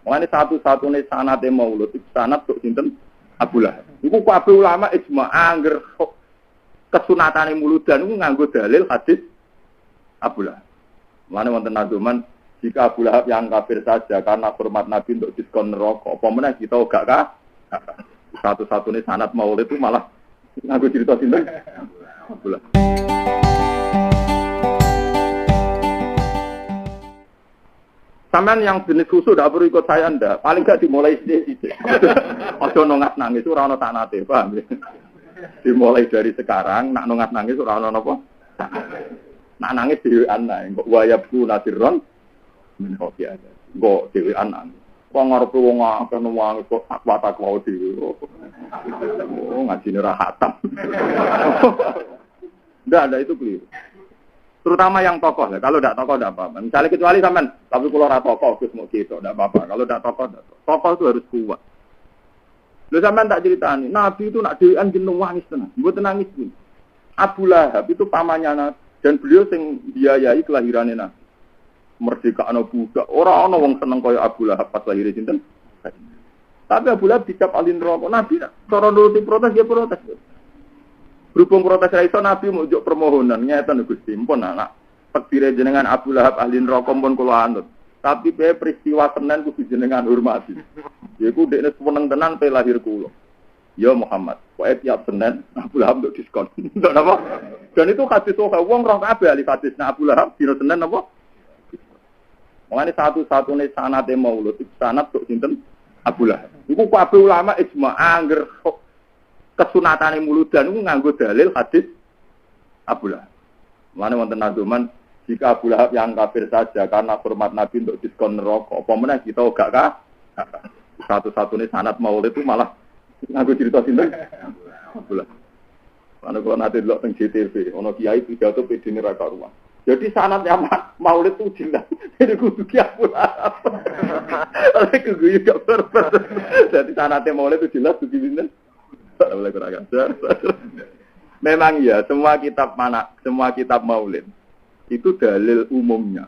Mulane satu-satunya sanate maulud itu sanad tok sinten Abu Lahab. Iku kabeh ulama ijma angger kesunatane muludan iku nganggo dalil hadis Abu Lahab. Mulane wonten nazuman jika Abu Lahab yang kafir saja karena hormat Nabi untuk diskon neraka, apa meneh kita gak kah? Satu-satunya sanad maulid itu malah nganggo cerita sinten Abu Lahab. Sampean yang jenis khusus tidak perlu ikut saya ndak. Paling gak dimulai sithik. Aja nongat nangis ora ana sanate, paham ya? Dimulai dari sekarang, nak nongat nangis ora ana napa? Nak nangis dhewean ae, kok wayabku nasirron men kopi aja. Kok dhewean nangis. Wong ngarepe wong akeh nangis kok takwa-takwa dhewe. Oh, ngajine ora khatam. Ndak itu keliru. Terutama yang tokoh ya. Kalau tidak tokoh tidak apa-apa. Misalnya kecuali sampean, tapi kalau ora tokoh Gus mau gitu, tidak apa-apa. Kalau tidak tokoh itu harus kuat. Lho sampean tak ceritani, Nabi itu nak dhewean jeneng nangis tenan. Mboten nangis pun. Abu Lahab itu pamannya Nabi dan beliau sing biayai kelahirannya Nabi. Merdekakno budak. Ora ana wong seneng kaya Abu Lahab pas lahir sinten. Tapi Abu Lahab dicap alin neraka. Nabi cara nuruti protes dia protes. Berhubung protes iso Nabi mujuk permohonan ngeten Gusti pun anak takdire jenengan Abu Lahab ahli neraka pun kula anut. Tapi pe peristiwa tenan kudu jenengan hormati. Yaiku dekne seneng tenan pe lahir kula. Ya Muhammad, kowe tiap Senin Abu Lahab untuk diskon. Ndak napa? Dan itu hadis wong roh kabeh ahli hadis Abu Lahab dina Senin napa? Mengane satu-satunya sanate maulud itu sanad tok sinten Abu Lahab. Iku kabeh ulama ijma angger kesunatane muludan itu nganggo dalil hadis Abu Lahab. Mulane wonten nazuman jika Abu Lahab yang kafir saja karena hormat Nabi untuk diskon neraka, apa meneh kita gak kah? Satu-satunya sanad maulid itu malah nganggo cerita sinten Abu Lahab. Ana kula nate delok teng JTV, ana kiai pidato pedene ra karuan. Jadi sanadnya maulid itu jelas. Ini kudu ki Abu Lahab. Oleh keguyu gak berber. Jadi sanadnya maulid itu jelas kudu sinten? Memang ya semua kitab maulid itu dalil umumnya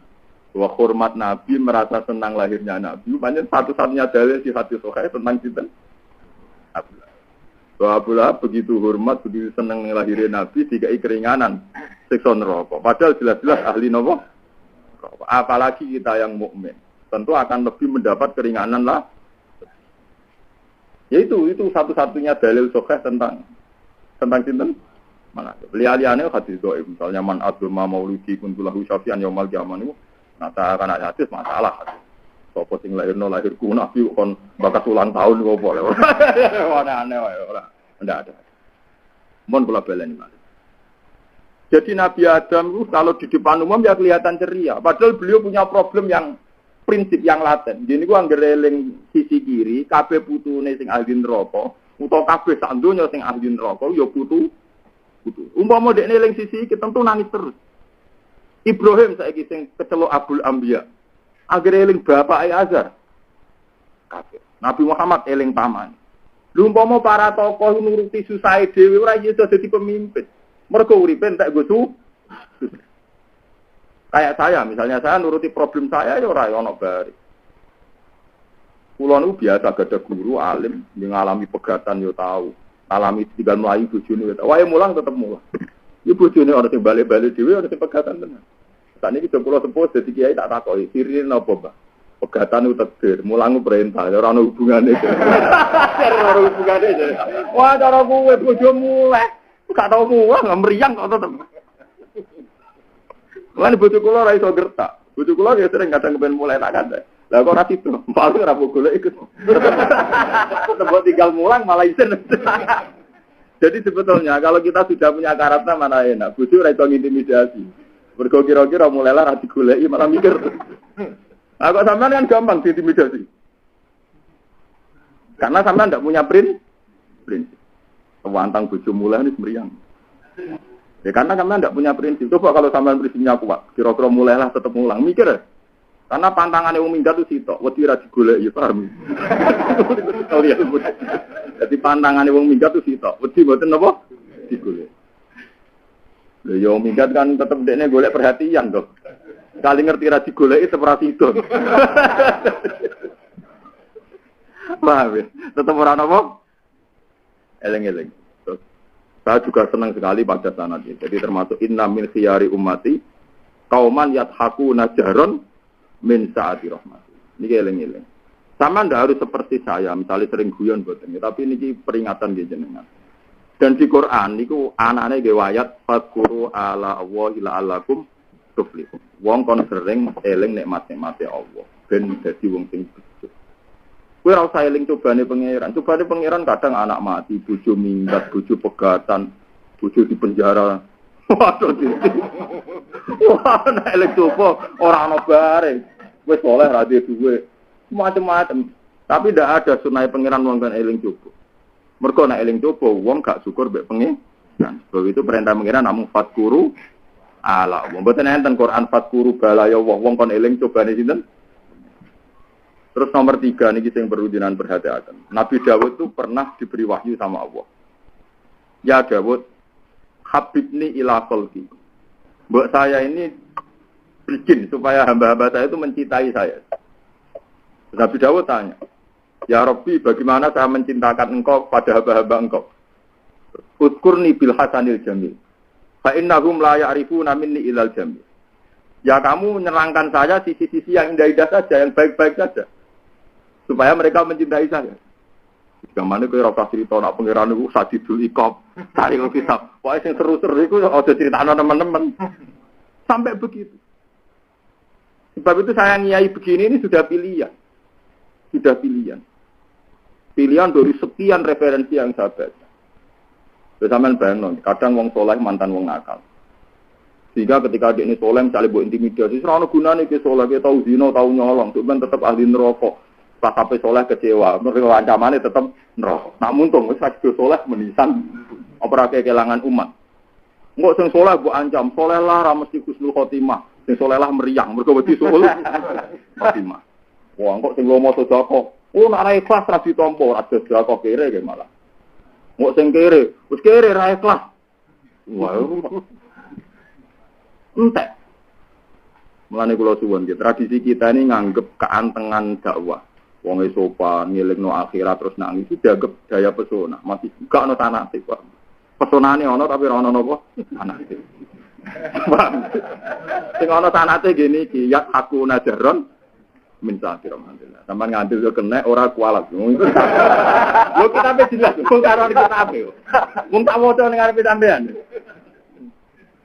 bahwa hormat Nabi merasa senang lahirnya Nabi. Banyak satu-satunya dalil di hadis sahih tentang kita Abu Lahab. Bahwa Abu Lahab begitu hormat, begitu senang lahirnya Nabi dikai keringanan siksa neraka. Padahal jelas-jelas ahli neraka. Apalagi kita yang mukmin, tentu akan lebih mendapat keringanan lah. Ya itu satu-satunya dalil sahih tentang sinten mana liane hadis dhaif misalnya man aduma maulidi kuntulahu syafian yaumul qiyamah niku nata kana hadis masalah sapa sing lahirku nabi kon bakat ulang tahun kok boleh ora aneh wae ora ndak ada mon kula baleni Mas. Jadi Nabi Adam itu kalau di depan umum ya kelihatan ceria padahal beliau punya problem yang prinsip yang laten. Jadi ku anggere eling sisi kiri, kabeh putune sing ahli neraka, utawa kabeh sak donya sing ahli neraka ya putu. Umpama dekne eling sisi iki tentu nangis terus. Ibrahim saiki sing kecelok Abul Anbiya. Anggere eling bapake Azar. Kabeh. Nabi Muhammad eling paman. Lha umpama para tokoh nuruti susahe dhewe ora iso dadi pemimpin. Mergo uripe entek go kayak saya, misalnya saya nuruti problem saya, ya ora ono bari. Kulo niku biasa gada guru alim, yang ngalami pegatan yo tahu, alami tinggal melayu bojone yo tahu. Wae mulang tetep mulang. Yo bojone ora sing bali-bali dhewe, ora sing pegatan tenan. Sakniki kulo sepuh dadi kiai tak takoki, sirine napa, Mbah? Pegatan itu takdir, mulang perintah, ora ono hubungane. Ora ono hubungane. Wah, cara kowe bojomu mulai, gak tau mulang, mriyang kok tetep. Lan bojo kula ora iso gertak. Bojo kula ya sering kadang kepen mulai tak kandha. Lah kok ora situ. Palu ora golek ikut. Tembok tinggal mulang malah isin. Jadi sebetulnya kalau kita sudah punya karakter mana enak. Bojo ora iso ngintimidasi. Mergo kira-kira mulai lah digoleki malah mikir. Nah kok sampean kan gampang diintimidasi. Karena sampean ndak punya prinsip. Wantang bojo mulai ini meriang. Ya karena sampean tidak punya prinsip. Coba kalau sampean prinsipnya kuat, kira-kira mulailah tetap mulang. Mikir ya. Karena pantangannya wong minggat itu sitok, wedi ra digoleki, paham. Jadi pantangannya wong minggat itu sitok, wedi mboten napa? Digoleki. Lha yo minggat kan tetep dekne golek perhatian to. Kali ngerti ra digoleki tetep ra sido. Paham ya? Tetap ora napa? Eleng-eleng. Saya juga senang sekali pada sanad ini. Jadi termasuk inna min khiyari ummati kauman yathakuna jaron min saati rahmati. Ini eleng-eleng. Sama ndak harus seperti saya, misalnya sering guyon boten, tapi ini peringatan di jenengan. Dan di Quran niku anane nggih ayat fadkuru ala Allah ila alakum tuflihun. Wong kon sering eling nikmat-nikmate Allah ben dadi wong sing bejo. Kowe ora usah eling cobane pangeran. Cobane pangeran kadang anak mati, bojo minggat, bojo pegatan, bojo di penjara. Waduh iki. Wah, nek eling coba ora ana bareng. Wis oleh ra duwe. Macam-macam. Tapi ndak ada sunai pangeran wong kan eling coba. Mergo nek eling coba wong gak syukur mbek pangeran. Sebab itu perintah pangeran namung fatkuru ala. Wong boten enten Quran fatkuru balaya wong kon eling cobane sinten? Terus nomor 3 niki sing perlu jenengan perhatikan. Nabi Dawud itu pernah diberi wahyu sama Allah. Ya Dawud, habibni ila qalbi. Mbok saya ini bikin supaya hamba-hamba saya itu mencintai saya. Nabi Dawud tanya, ya Rabbi, bagaimana saya mencintakan engkau pada hamba-hamba engkau? Udkurni bil hasanil jamil. Fa innahum la ya'rifuna minni ilal jamil. Ya kamu menerangkan saya sisi-sisi yang indah-indah saja, yang baik-baik saja. Supaya mereka mencintai saya. Gamane kowe ora cerita nak pangeran niku sadidul ikop, cari kitab. Pokoke sing seru-seru iku aja critakno teman-teman. Sampai begitu. Sebab itu saya nyai begini ini sudah pilihan. Sudah pilihan. Pilihan dari sekian referensi yang saya baca. Sampeyan bayangno, kadang wong soleh mantan wong nakal. Sehingga ketika dia ini soleh misalnya buat intimidasi, ora ono gunane iki soleh ki tau zina, tau nyolong, cuman tetap ahli neraka. Pas sampai soleh kecewa, mereka ancamannya tetap neraka. Nak muntung wis sakit soleh menisan apa kehilangan umat. Engko sing soleh mbok ancam, soleh lah ra mesti husnul khotimah. Sing soleh lah meriang, mergo wedi sul khotimah. Wah, engko sing lomo sedekah, oh nak ra ikhlas ra ditampa, ra sedekah kere ge malah. Engko sing kere, wis kere ra ikhlas. Wah, entek. Mulane kula suwun nggih, tradisi kita ini nganggep keantengan dakwah. Wong sopan, ngelingno akhirat terus nangis itu dianggap daya pesona. Masih gak ono tanate, Pak. Pesonane ono tapi ora ono napa? Tanate. Sing ono tanate gene iki, ya aku najaron minta alhamdulillah. Sampeyan ngambil yo kena ora kualat. Lho kita pe jelas, wong karo kita ape. Wong tak waca ning arepe sampean.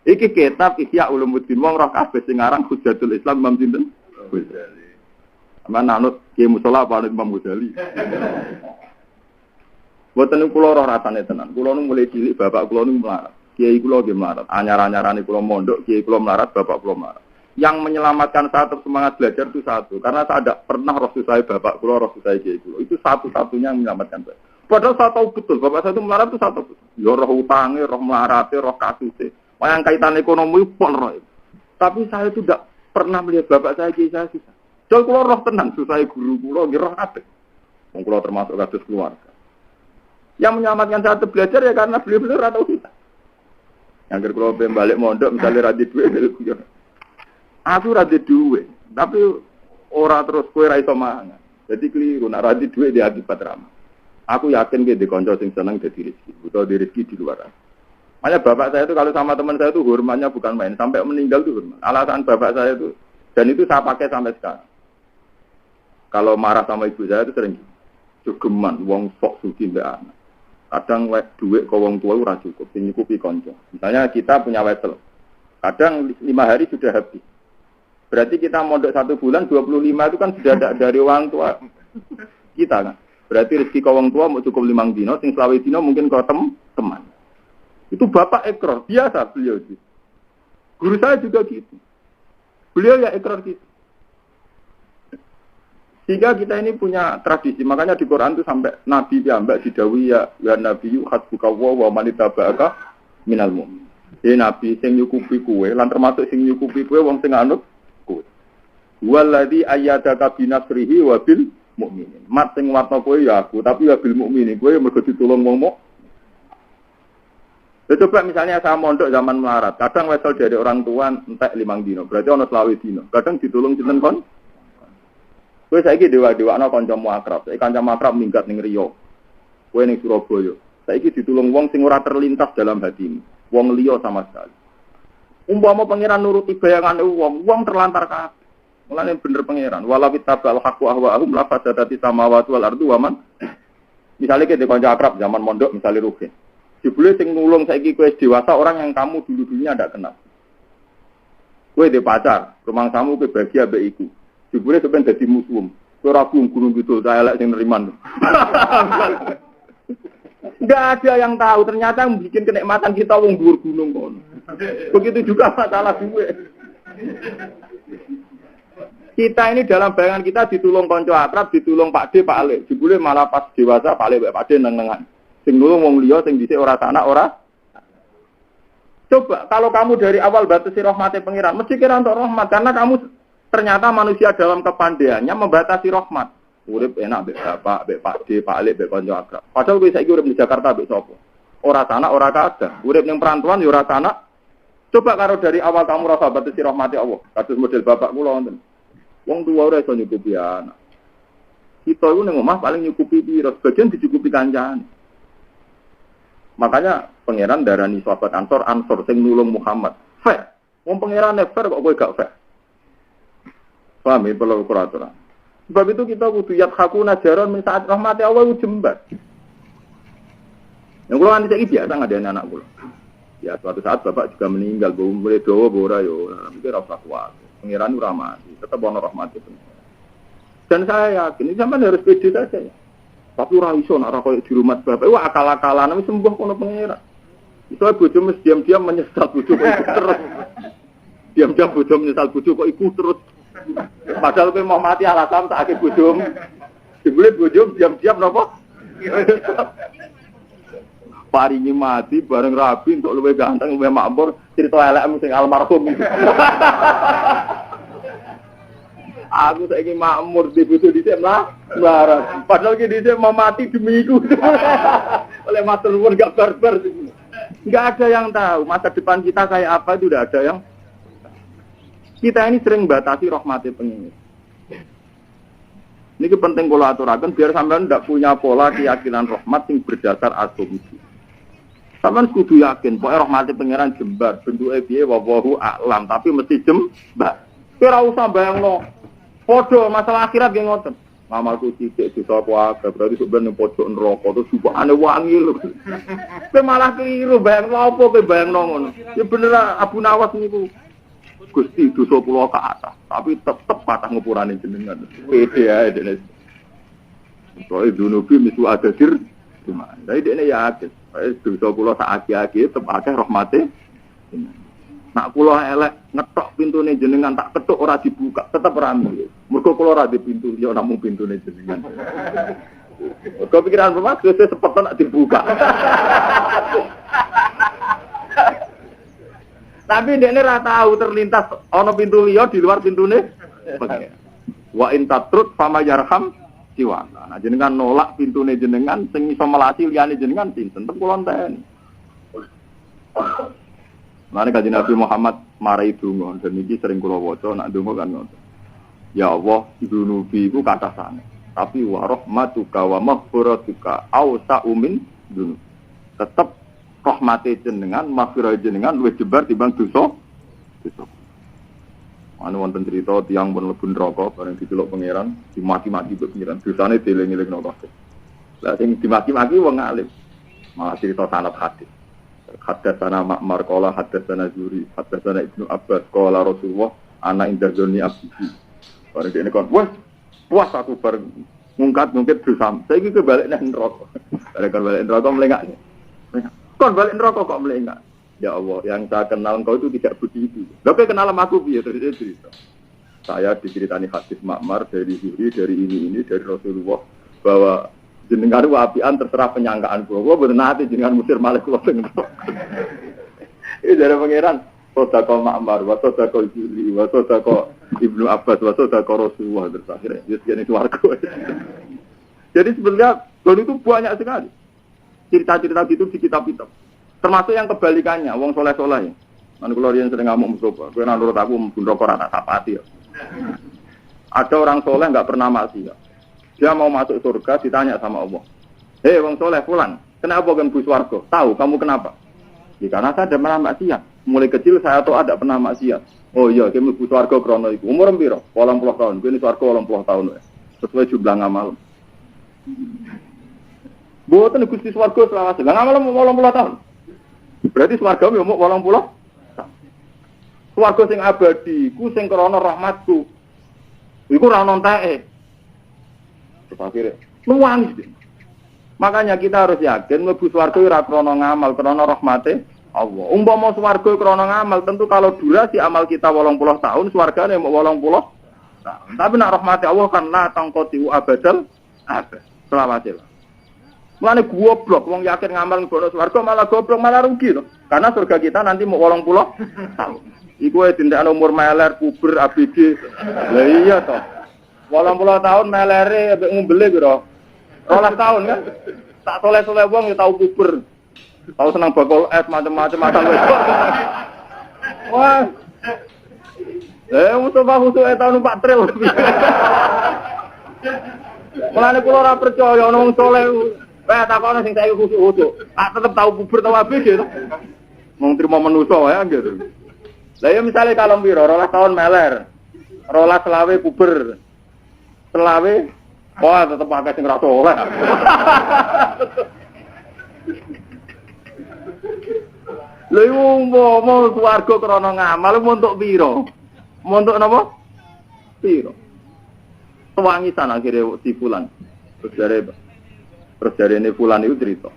Iki kitab Ihya Ulumuddin wong roh kabeh sing aran Hujatul Islam Imam sinten? Ghazali. Mana anut Kiai Musola apa anut Imam Ghazali? Boten kula roh rasane tenan. Kula nu mulai cilik bapak kula nu melarat. Kiai kula nggih melarat. Anyar-anyarane kula mondok, kiai kula melarat, bapak kula melarat. Yang menyelamatkan saya tetap semangat belajar itu satu. Karena saya tidak pernah roh susah bapak kula, roh susah kiai kula. Itu satu-satunya yang menyelamatkan saya. Padahal saya tahu betul bapak saya itu melarat itu satu. Ya roh utangnya, roh melarate, roh kasusnya. Yang kaitan ekonomi pol roh. Tapi saya itu tidak pernah melihat bapak saya kiai saya susah. Jadi kalau roh tenang, susah guru kula nggih roh kabeh. Wong kula termasuk kados keluarga. Yang menyelamatkan saya tetap belajar ya karena beliau-beliau ora tahu kita. Yang kula balik mondok misalnya ra di duit aku ra di duit, tapi ora terus kowe ra iso mangan. Jadi keliru nek ra di duit dia akibat ramah. Aku yakin ge di kanca sing seneng dadi rezeki, utawa di rezeki di luar. Makanya bapak saya itu kalau sama teman saya itu hormatnya bukan main, sampai meninggal itu hormat. Alasan bapak saya itu dan itu saya pakai sampai sekarang. Kalau marah sama ibu saya itu sering jogeman wong sok suci mbek anak. Kadang duit ke wong tua ora cukup, sing nyukupi kanca. Misalnya kita punya wesel. Kadang 5 hari sudah habis. Berarti kita mondok 1 bulan 25 itu kan sudah dari orang tua kita kan. Berarti rezeki ke wong tua mau cukup 5 dino, sing 20 dino mungkin ke teman. Itu bapak ekor biasa beliau itu. Guru saya juga gitu. Beliau ya ekor gitu. Sehingga kita ini punya tradisi, makanya di Quran itu sampai Nabi piyambak didhawuhi ya Nabi hasbuka wa man ittaba'aka minal mu'min. Nabi sing nyukupi kowe lan termasuk sing nyukupi kowe wong sing anut kowe. Waladzi ayyadaka binasrihi wa bil mukminin. Mat sing watno kowe ya aku, tapi ya bil mukminin kowe mergo ditulung wong mukmin. Coba misalnya saya mondok zaman melarat, kadang wesel dari orang tua entek 5 dino, berarti ono 20 dino. Kadang ditulung sinten kon? Kowe saiki dewa-dewakno kancamu akrab. Saiki kancamu akrab minggat ning Riau. Kowe ning Surabaya. Saiki ditulung wong sing ora terlintas dalam hatimu. Wong liya sama sekali. Umpama pangeran nuruti bayangane wong terlantar kabeh. Mulane bener pangeran. Wala bitabal haqqu ahwa'ahum la fasadati samawati wal ardu wa man. Misale ke kanca akrab zaman mondok misale Rukin. Jebule sing nulung saiki kowe dewasa orang yang kamu dulu-dulunya ndak kenal. Kowe de pacar, rumangsamu kowe bahagia mbek iku. Jebule sampeyan dadi musuh. Kowe ora gunung gitu, saya elek sing neriman. Enggak ada yang tahu, ternyata yang bikin kenikmatan kita wong dhuwur gunung kono. Begitu juga masalah gue. Kita ini dalam bayangan kita ditulung konco akrab, ditulung Pak D, Pak Ale. Jebule malah pas dewasa Pak Ale, Pak D neng-nengan. Sing nulung wong liya sing dhisik ora tanak ora. Coba kalau kamu dari awal batasi rahmatnya pangeran, mesti kira untuk rahmat karena kamu ternyata manusia dalam kepandaiannya membatasi rahmat. Urip enak mbek bapak, mbek Pak D, Pak Ale, mbek kanca akrab. Padahal kowe saiki urip di Jakarta mbek sapa? Ora tanak, ora kadah. Urip ning perantauan ya ora tanak. Coba karo dari awal kamu rasa batasi rahmati Allah. Kados model bapak kula wonten. Wong tuwa ora iso nyukupi anak. Kita iku ning omah paling nyukupi piro, sebagian dicukupi kancane. Makanya pangeran darani sahabat Ansor sing nulung Muhammad. Fair. Wong pangeran fair kok kowe gak fair. Paham ya perlu peraturan. Sebab itu kita kudu yakhakuna jaron min saat rahmati Allah jembat. Yang kula nanti saiki biasa ngadani anak kula. Ya suatu saat bapak juga meninggal, boleh doa ora yo, mungkin ora usah kuat. Pangeran ora mati, tetap ono rahmati. Dan saya yakin sampean harus pede saja ya. Tapi ora iso nek ora koyo di rumah bapak, wah akal-akalan wis sembuh kono pangeran. Itu bojo mesti diam-diam menyesal bojo kok ikut terus. Diam-diam bojo menyesal bojo kok ikut terus. Padahal kowe mau mati alasan tak akeh bojo. Dibule bojo diam-diam napa? Paringi mati bareng rabi untuk luwih ganteng luwih makmur cerita elekmu sing almarhum. Aku saiki makmur di bojo dhisik lah. Padahal ki dhisik mau mati demi iku. Oleh matur nuwun gak barbar. Enggak ada yang tahu masa depan kita kayak apa itu udah ada yang. Kita ini sering batasi rahmati pengen. Ini penting kalau aturakan biar sampean tidak punya pola keyakinan rahmat yang berdasar asumsi. Sampean kudu yakin, pokoknya rahmati pangeran jembar, bentuknya piye wawahu a'lam, tapi mesti jembar. Kira usah bayangno. Podo masalah akhirat ge ngoten. Ngamalku sithik dosa kuwi berarti sebenarnya pojok neraka terus jupane wangi lho. Kowe malah keliru bayangno apa kowe bayangno ngono. Ya bener Abu Nawas niku. Gusti dosa kula ke atas, tapi tetep patah ngepurane jenengan. Pede ae dene. Soale dunubi misu adadir gimana. Jadi dene yakin, dosa kula sak agi-agi tetep akeh rahmate. Nak kula elek ngetok pintune jenengan tak ketuk ora dibuka, tetep ora mung. Mergo kula ora di pintu liya namung pintune jenengan. Kok pikiran Bapak wis sepet nak dibuka. Tapi dekne ora tahu terlintas ana pintu liya di luar pintune. Wa in tatrut fama yarham siwana. Nah jenengan nolak pintune jenengan sing iso melati liyane jenengan sinten tetep kula enten. Mane kanjeng Nabi Muhammad marai donga dan iki sering kula waca nak donga kan ngoten. Ya Allah, dunubi iku kathah sanget. Tapi wa rahmatuka wa maghfiratuka awsa'u min dunub. Tetep rahmate jenengan, maghfirah jenengan luwih jebar timbang dosa. Anu wonten cerita tiyang pun mlebu neraka bareng diceluk pangeran, dimaki-maki mbek pangeran, dosane dieling-elingno kabeh. Lah sing dimaki-maki wong alim. Malah cerita sanad hadis. Hadatsana Ma'mar qala hadatsana Zuri, hadatsana Ibnu Abbas qala Rasulullah ana inda dzonni abdi. Bareng dene kon, wes puas aku bareng ngungkat-ngungkit dosa. Saiki kowe balik nang neraka. Bareng kon balik neraka mlengak. Kon balik neraka kok melengak. Ya Allah, yang saya kenal engkau itu tidak begitu. Lah kowe kenal sama aku piye terus cerita. Saya diceritani hadis Ma'mar dari Zuhri, dari ini dari Rasulullah bahwa jenengan apian terserah penyangkaan kula mboten nate jenengan musir malih kula teng. Iki dari pangeran Sodako Ma'mar, wa sodako Zuhri, wa sodako Ibnu Abbas, wa sodako Rasulullah terus akhirnya wis kene swarga. Jadi sebenarnya itu banyak sekali. Cerita-cerita itu di kitab-kitab. Termasuk yang kebalikannya, wong soleh-soleh. Kan kula riyen sering ngamuk Mustofa, kowe nang nurut aku mlebu neraka ora tak sapati ya. Ada orang soleh nggak pernah maksiat. Dia mau masuk surga, ditanya sama Allah. Hei, wong soleh pulang. Kenapa kan bus warga? Tahu kamu kenapa? Ya, karena saya ada pernah maksiat. Mulai kecil saya tuh ada pernah maksiat. Oh iya, kamu bus warga krono iku. Umur piro? 80 tahun. Kene warga 80 tahun. Sesuai jumlah ngamal. Boten Gusti swarga selawase. Lah ngamal 80 tahun. Berarti swarga yo mung 80. Swarga sing abadi, ku sing krana rahmatku. Iku ora ono enteke. Terus akhirnya nuwangis. Makanya kita harus yakin mlebu swarga ora krana ngamal, krana rahmate Allah. Umpama swarga krana ngamal, tentu kalau durasi amal kita 80 tahun, swargane mung 80 tahun. Tapi nek rahmate Allah kan la tangqoti abadal abad. Selawase. Mulane goblok wong yakin ngamal ngono swarga malah goblok malah rugi loh. Karena surga kita nanti mau 80 tahun. Iku tindakan umur meler, puber, ABG. Lah iya toh. 80 tahun melere mbek ngumbele piro? 12 tahun kan. Tak soleh-soleh wong ya tau puber. Tau senang bakul es macam-macam asal wis. Wah. Mustafa khusus tahun numpak tril. Mulane kula ora percaya ana wong soleh. Takono sing saiki khusus. Tak tetep tau puber tau ABG to. Wong trimo manusa wae gitu. Lah ya misalnya kalau piro 12 tahun meler. 12 selawe puber. Selawe wah tetep pakai sing ra soleh. Lha yo mau swarga krana ngamal montok piro? Montok napa? Piro? Tuwangisan akhirnya si Fulan. Terus dari ini Fulan itu cerita.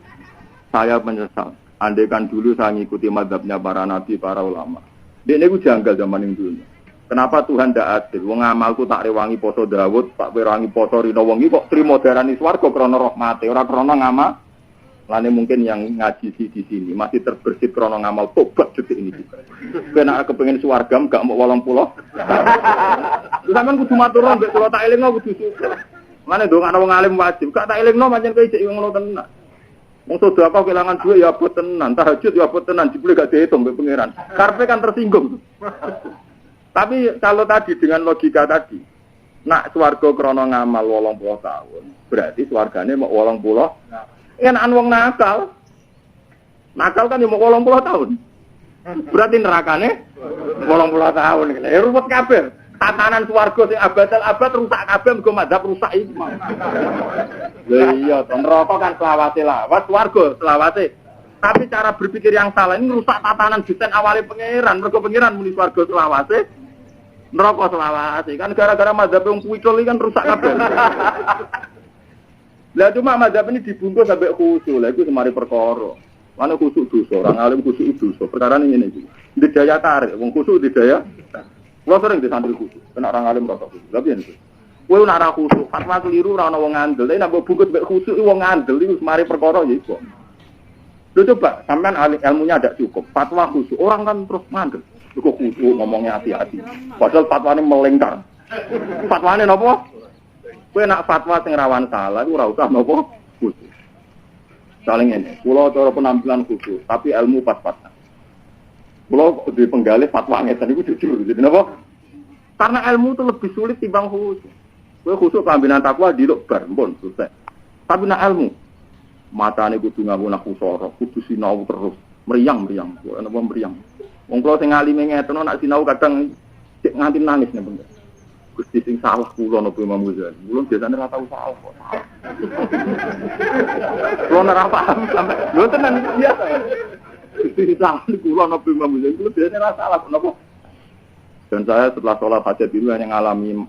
Saya menyesal. Andai kan dulu saya ngikuti mazhabnya para nabi, para ulama. Dia ini janggal zaman yang dulu. Kenapa Tuhan tidak adil? Wong amalku tak rewangi poso Dawud, tak rewangi poso Rino Wengi kok trimo darani swarga krana rahmate, ora krana ngamal. Lane mungkin yang ngaji di sini masih terbersih krana ngamal tobat detik ini juga. Kena kepengin swarga gak mau 80. Sampeyan kudu matur nuwun mbek kula tak elingno kudu syukur. Mane ndongakno wong alim wajib, gak tak elingno pancen kowe cek ngono tenan. Wong sedekah kelangan duit ya abot tenan, tahajud ya abot tenan, jebule gak dihitung mbek pangeran. Karepe kan tersinggung. Tapi kalau tadi dengan logika tadi, nak swarga krana ngamal 80 tahun, berarti swargane mau 80. Enakan wong nakal. Nakal kan ya mau 80 tahun. Berarti nerakane 80 tahun. Ya ruwet kabeh. Tatanan swarga sing abadal abad rusak kabeh mergo madzhab rusak iki. Lah iya, neraka kan selawase lawas, swarga selawase. Tapi cara berpikir yang salah ini rusak tatanan desain awalnya pangeran. Mergo pangeran muni swarga selawase, neraka selawase. Kan gara-gara madzhab wong puicul iki kan rusak kabeh. Lah cuma madzhab ini dibungkus sampai khusyuk. Lah iku semari perkara. Mana khusyuk dosa, orang alim khusyuk dosa. Perkara ini ngene iki. Didaya tarik, wong khusyuk didaya. Kulo sering disantri khusyuk, kena orang alim rata khusyuk. Lha piye niku? Kowe ora khusyuk, fatwa keliru ora ana wong ngandel. Nek mbok bungkus mek khusyuk iki wong ngandel iku semari perkara ya iku. Lho coba, sampean ilmunya ada cukup. Fatwa khusyuk, orang kan terus ngandel. Iku khusyuk ngomongnya hati-hati. Padahal fatwane melingkar. Fatwane napa? Kowe nak fatwa sing rawan salah iku ora usah napa khusyuk. Saling ngene, kula cara penampilan khusyuk, tapi ilmu pas-pasan. Kalau di penggalih fatwa ngeten itu jujur, jadi apa? Karena ilmu itu lebih sulit timbang khusyuk. Kowe khusyuk kambinan takwa diluk bar pun selesai. Tapi nak ilmu, matane kudu nganggo nakusara, kudu sinau terus, meriang-meriang, napa meriang. Wong kula sing alime ngeten nak sinau kadang cek nganti nangis nek bener. Gusti sing salah kula napa Imam Ghazali. Kula biasane ora tau salah kok. Kula ora paham sampe lho tenan biasa. Gusti salah kula napa Imam Ghazali. Kula biasane ora salah napa. Dan saya setelah sholat hajat itu hanya ngalami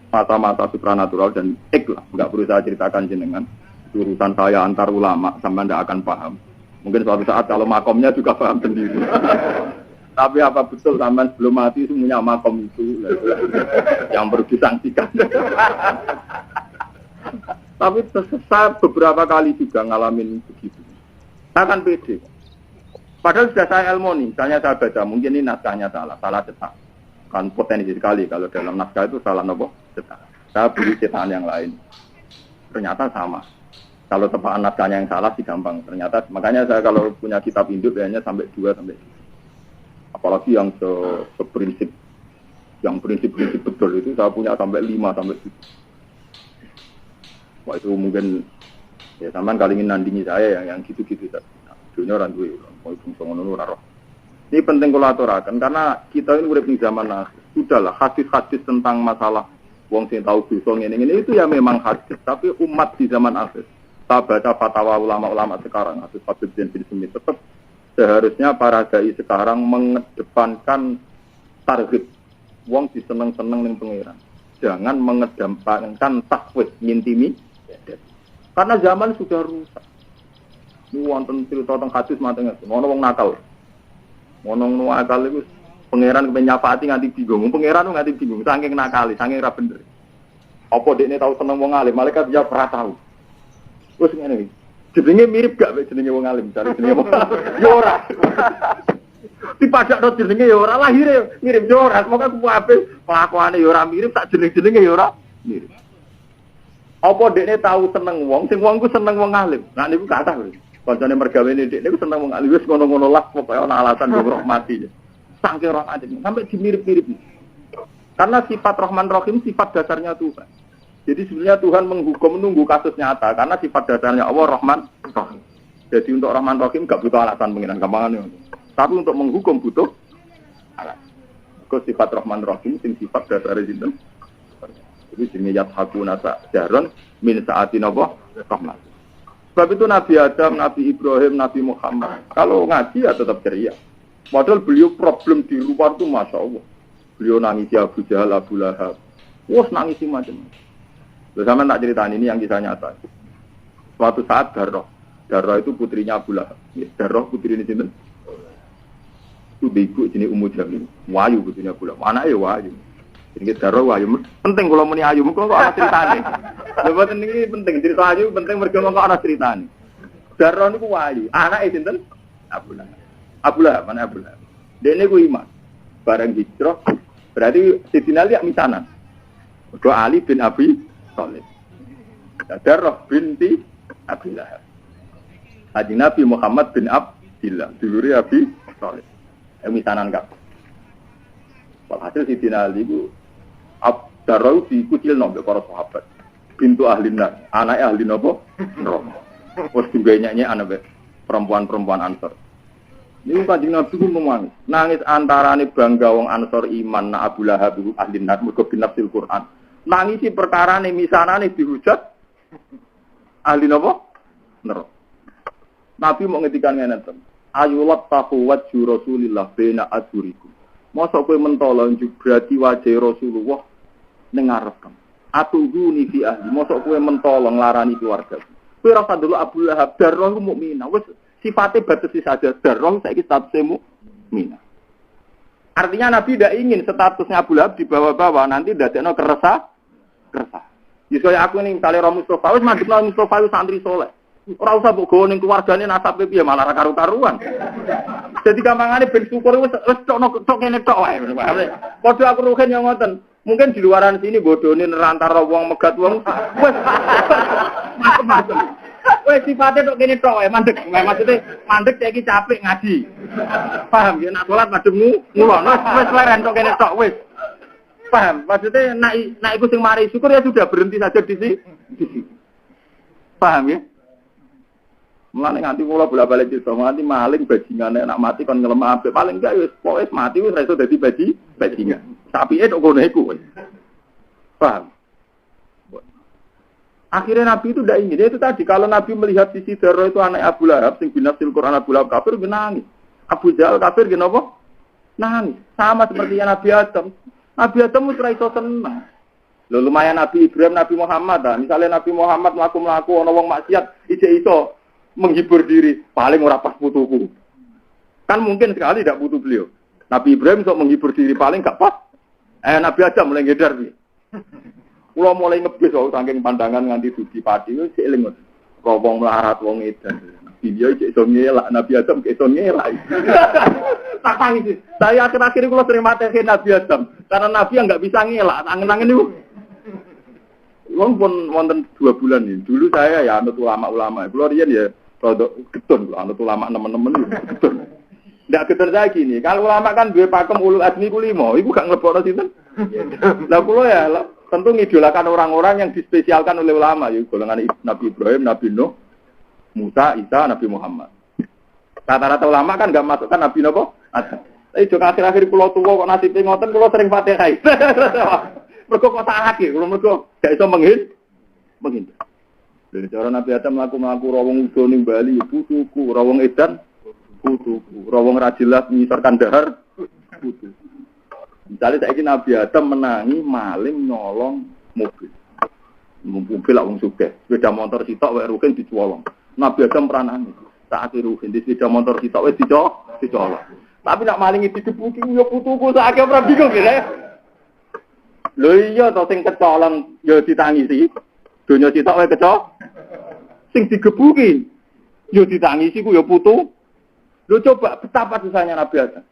mata-mata supranatural dan ikhlas. Enggak perlu saya ceritakan jenengan. Urusan saya antar ulama sampai anda akan paham. Mungkin suatu saat kalau makomnya juga paham sendiri. Tapi apa betul sampean sebelum mati semuanya makom itu yang perlu disangsikan. Tapi saya beberapa kali juga ngalamin begitu. Saya kan pede. Padahal sudah saya ilmu nih, misalnya saya baca, mungkin ini naskahnya salah cetak. Kan potensi sekali kalau dalam naskah itu salah nopo cetak. Saya beli cetakan yang lain. Ternyata sama. Kalau tepaan naskahnya yang salah sih gampang. Ternyata makanya saya kalau punya kitab induk hanya sampai 2 sampai 3. Apalagi yang seprinsip yang prinsip-prinsip betul itu saya punya sampai 5 sampai 7. Wah itu mungkin ya sampean kali ingin nandingi saya yang gitu-gitu saja. Dunia orang duwe, mau fungsi ngono ora roh. Ini penting kalau aturakan karena kita ini urip di zaman akhir. Sudahlah hadis-hadis tentang masalah wong sing tahu dosa ngene itu ya memang hadis, tapi umat di zaman akhir. Saya baca fatwa ulama-ulama sekarang, hadis Habib bin Smith tetap seharusnya para dai sekarang mengedepankan target wong diseneng-seneng ning pangeran. Jangan mengedepankan takwid ngintimi. Karena zaman sudah rusak. Wonten cerita tentang hadis mateng ngono wong nakal. Ngono nakal iku pangeran kepen nyafati nganti bingung. Pangeran nganti bingung saking nakali, saking ra bener. Apa dekne tahu seneng wong alim, malaikat dia ora tahu. Wes ngene iki. Jenenge mirip gak mek jenenge wong alim, cari jenenge wong. Yo ora. Dipajakno jenenge yo ora, lahire mirip yo ora. Semoga kuwabe kelakuane yo ora mirip, tak jenenge yo ora mirip. Apa dekne tahu seneng wong, sing wong ku seneng wong alim. Nah niku kathah lho. Kancane mergawene dekne ku seneng wong alim, wis ngono-ngono lah pokoke ana alasan yo rahmati. Saking rahmati sampai dimirip-mirip. Karena sifat Rahman Rahim sifat dasarnya Tuhan. Jadi sebenarnya Tuhan menghukum menunggu kasus nyata karena sifat dasarnya Allah Rahman Rahim. Jadi untuk Rahman Rahim gak butuh alasan pengiran gampangannya. Tapi untuk menghukum butuh alasan. Ke sifat Rahman Rahim sing sifat dasarnya sinten. Jadi jenenge yathabuna jaron min saatin apa rahmat. Sebab itu Nabi Adam, Nabi Ibrahim, Nabi Muhammad kalau ngaji ya tetap ceria. Padahal beliau problem di luar itu Masya Allah. Beliau nangisi Abu Jahal, Abu Lahab. Wah nangisi macam-macam. Bersama tak ceritaan ini yang kisah nyata. Suatu saat Darroh itu putrinya Abu Lahab. Darroh putri ini sinten? Itu bego jenis Ummu Jamil. Wahyu putrinya Abu Lahab. Anaknya Wahyu. Jadi Darroh Wahyu. Penting kalau muni Ayu, mungkin kok ada ceritanya. Lepas ini penting cerita Ayu, penting mereka kok ada ceritanya. Darroh itu Wahyu. Anaknya sinten? Abu Lahab. Abu Lahab, mana Abu Lahab? Dia ini ku iman. Barang hijrah. Berarti Sidina Ali misanan. Dua Ali bin Abi Thalib. Darroh binti Abi Lahab. Haji Nabi Muhammad bin Abdillah. Duluri Abi Thalib. Misanan kak. Walhasil Sidina Ali itu Darroh dikucil nombor para sahabat. Bintu ahlinar. Anak ahli nopo? Neraka. Terus juga nyanyi anak perempuan-perempuan Ansor. Ini Kanjeng Nabi ku menangis. Nangis antarane bangga wong Ansor iman na Abu Lahab iku ahli neraka mergo binafsil Quran. Nangisi perkarane misanane dihujat ahli napa? Neraka. Nabi mau ngendikan ngene to. Ayulat taqwat Rasulillah bena adurikum. Mosok kowe mentolo jubrati wajah Rasulullah ning ngarep kamu. Atuguni fi ahli. Mosok kowe mentolo nglarani keluarga. Kowe rasa dulu Abu Lahab Darroh mukminah. Wis sifatnya batasi saja. Darroh saiki statusnya mukminah. Artinya Nabi tidak ingin statusnya Abu Lahab dibawa-bawa nanti dadekno keresah. Wis kaya aku ning misalnya Roh Mustofa wis mandhekno Mustofa wis santri saleh. Ora usah mbok gowo ning keluargane nasabe piye malah ra karu-karuan. Jadi gampangane ben syukur wis tok kene tok wae. Padha aku ruhen yo ngoten. Mungkin di luaran sini bodone nerantara wong megat wong wis macam-macam. Wes sifatnya tok kene tok wae mandek. Maksudnya mandek saiki capek ngaji. Paham ya nak salat madhemmu ngulono wis leren tok kene tok wis. Paham? Maksudnya nak iku sing mari syukur ya sudah berhenti saja di sini. Paham ya? Mulane nganti kula bola-balik cerita nganti maling bajingane nak mati kon ngelemah apik paling gak wis pokoke mati wis ra iso dadi bajingan. Sapike tok ngono iku. Paham? Akhirnya Nabi itu tidak ingin. Itu tadi kalau Nabi melihat sisi Darroh itu anak Abu Lahab, sing binafsil Quran Abu Lahab kafir nangis. Abu Jahal kafir kenapa? Nangis. Sama seperti Nabi Adam. Nabi Adam wis ra iso seneng. Lho lumayan Nabi Ibrahim, Nabi Muhammad ah. Misalnya Nabi Muhammad mlaku-mlaku ana wong maksiat, iso menghibur diri, paling ora pas putuku. Kan mungkin sekali tidak butuh beliau. Nabi Ibrahim iso menghibur diri paling gak pas. Nabi Adam mulai ngedar piye. Kula mulai ngebis wae saking pandangan nganti dugi pati wis eling ngoten. Wong melarat wong edan. Dia iso ngelak Nabi Adam iso ngelak. Tak tangis. Saya akhir-akhir kula sering materi Nabi Adam karena Nabi yang enggak bisa ngelak, angen-angen niku. Wong pun wonten 2 bulan ini. Dulu saya ya anut ulama-ulama. Kula riyen ya rada getun kula anut ulama nemen-nemen getun. Ndak getun saya gini. Kalau ulama kan duwe pakem ulul azmi ku 5, iku gak nglebokno sinten? Lah kula ya tentu ngidolakan orang-orang yang dispesialkan oleh ulama, ya golongan Nabi Ibrahim, Nabi Nuh, Musa, Isa, Nabi Muhammad. Rata-rata ulama kan enggak masukkan Nabi napa? Adam. Tapi jok akhir-akhir kula tuwa kok nasibe ngoten kula sering Fatihah. Mergo kok salah iki, kula mergo gak iso menghindar. Dari cara Nabi Adam mlaku-mlaku rawong udo ning Bali putuku, rawong edan putuku, rawong ra jelas ngisor kandahar putuku. Misalnya saiki Nabi Adam menangi maling nyolong mobil. Mobil lak wong sugih, sepeda motor sitok wae rugen dicolong. Nabi Adam pranane. Tak rugen di sepeda motor sitok wis dicolong. Tapi nak maling iki dibuki yo putuku sak ora bingung ya. Lho iya to sing kecolong yo ditangisi. Donya sitok wae keco. Sing digebuki yo ditangisi ku yo putu. Lho coba betapa susahnya Nabi Adam.